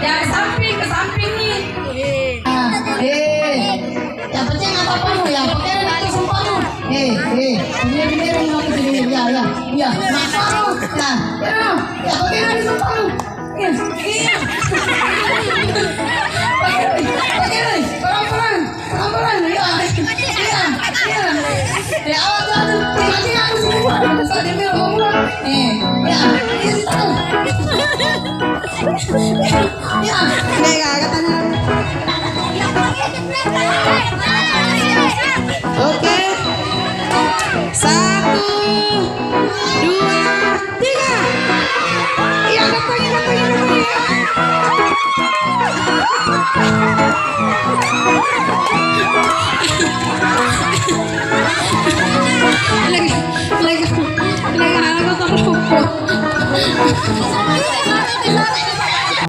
Ya samping ke samping nih. Yang penting apa lu ya? Pakai nanti sumpah lu. Bener yang aku sini ya. Masa lu? Nah, ya pakai nanti sumpah lu. Iya. Pakai pelan-pelan ya. Iya. Ya awal nanti aku sini terus ada dia ngomong. Ya. Ya, katanya. Oke. 1, 2, 3. Iya, katanya. Lagi aku terlupa.